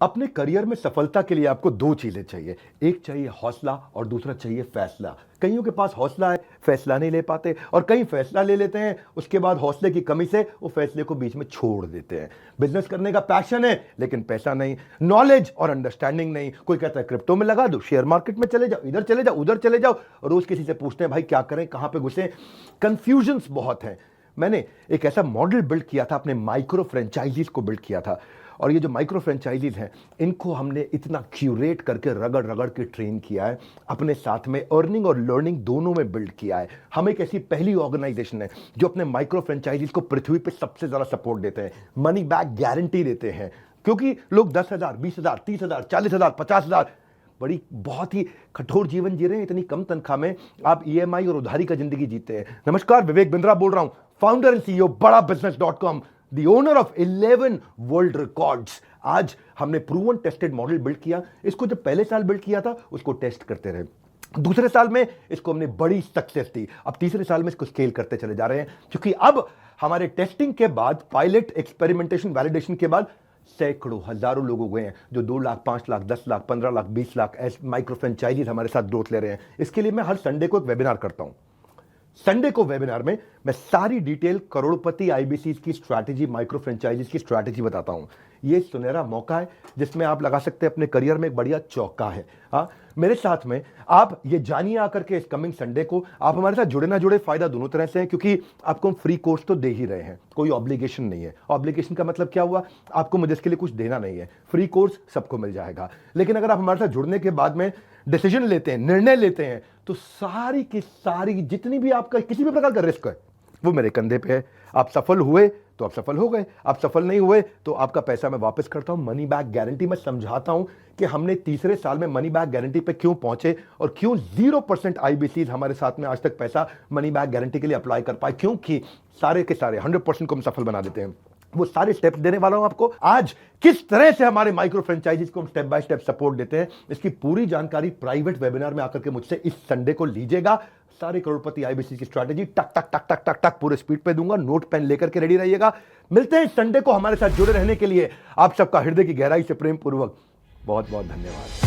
अपने करियर में सफलता के लिए आपको दो चीजें चाहिए। एक चाहिए हौसला और दूसरा चाहिए फैसला। कईयों के पास हौसला है, फैसला नहीं ले पाते, और कई फैसला ले लेते हैं, उसके बाद हौसले की कमी से वो फैसले को बीच में छोड़ देते हैं। बिजनेस करने का पैशन है लेकिन पैसा नहीं, नॉलेज और अंडरस्टैंडिंग नहीं। कोई कहता है क्रिप्टो में लगा दो, शेयर मार्केट में चले जाओ, इधर चले जाओ, उधर चले जाओ। रोज किसी से पूछते हैं भाई क्या करें, कहां पे घुसे। कंफ्यूजन्स बहुत हैं। मैंने एक ऐसा मॉडल बिल्ड किया था, अपने माइक्रो फ्रेंचाइजीज को बिल्ड किया था, और ये जो माइक्रो फ्रेंचाइजीज हैं इनको हमने इतना क्यूरेट करके रगड़ रगड़ के ट्रेन किया है, अपने साथ में अर्निंग और लर्निंग दोनों में बिल्ड किया है। हम एक ऐसी पहली ऑर्गेनाइजेशन है जो अपने माइक्रो फ्रेंचाइजीज को पृथ्वी पे सबसे ज्यादा सपोर्ट देते हैं, मनी बैक गारंटी देते हैं। क्योंकि लोग 10,000, 20,000, 30,000, 40,000, 50,000 बड़ी बहुत ही कठोर जीवन जी रहे हैं, इतनी कम तनख्वाह में आप ईएमआई और उधारी का जिंदगी जीते हैं। नमस्कार, विवेक बिंद्रा बोल रहा हूं, founder and CEO Bada business dot com, the owner of 11 world records. आज हमने प्रूवन टेस्टेड मॉडल बिल्ड किया। इसको जब पहले साल बिल्ड किया था उसको टेस्ट करते रहे, दूसरे साल में इसको हमने बड़ी सक्सेस दी, अब तीसरे साल में इसको स्केल करते चले जा रहे हैं। क्योंकि अब हमारे टेस्टिंग के बाद, पायलट, एक्सपेरिमेंटेशन, वैलिडेशन के बाद सैकड़ों, हजारों लोग हो गए हैं जो 2 लाख, 5 लाख, 10 लाख, 15 लाख, 20 लाख ऐसे माइक्रो फ्रेंचाइजीज हमारे साथ ग्रोथ ले रहे हैं। इसके लिए मैं हर संडे को एक वेबिनार करता हूं। संडे को वेबिनार में मैं सारी डिटेल करोड़पति आईबीसीज की स्ट्रैटेजी, माइक्रो फ्रेंचाइजीज की स्ट्रैटेजी बताता हूं। ये सुनहरा मौका है जिसमें आप लगा सकते हैं अपने करियर में एक बढ़िया चौका है। हाँ, मेरे साथ में आप ये जानिए आकर के इस कमिंग संडे को। आप हमारे साथ जुड़े ना जुड़े फायदा दोनों तरह से है, क्योंकि आपको हम फ्री कोर्स तो दे ही रहे हैं, कोई ऑब्लिगेशन नहीं है। ऑब्लिगेशन का मतलब क्या हुआ, आपको मुझे इसके लिए कुछ देना नहीं है, फ्री कोर्स सबको मिल जाएगा। लेकिन अगर आप हमारे साथ जुड़ने के बाद में डिसीजन लेते हैं, निर्णय लेते हैं, तो सारी की सारी जितनी भी आपका किसी भी प्रकार का रिस्क है वो मेरे कंधे पे है। आप सफल हुए तो आप सफल हो गए, आप सफल नहीं हुए तो आपका पैसा मैं वापस करता हूं। मनी बैक गारंटी मैं समझाता हूं कि हमने तीसरे साल में मनी बैक गारंटी पे क्यों पहुंचे और क्यों 0% आईबीसीज हमारे साथ में आज तक पैसा मनी बैक गारंटी के लिए अप्लाई कर पाए, क्योंकि सारे के सारे 100% को हम सफल बना देते हैं। वो सारे स्टेप्स देने वाला हूं आपको आज। किस तरह से हमारे माइक्रो फ्रेंचाइजीज को हम स्टेप बाय स्टेप सपोर्ट देते हैं, इसकी पूरी जानकारी प्राइवेट वेबिनार में आकर के मुझसे इस संडे को लीजिएगा। सारे करोड़पति आईबीसी की स्ट्रैटेजी टक टक टक टक टक टक पूरे स्पीड पे दूंगा, नोट पेन लेकर के रेडी रहिएगा। मिलते हैं संडे को। हमारे साथ जुड़े रहने के लिए आप सबका हृदय की गहराई से प्रेम पूर्वक बहुत बहुत धन्यवाद।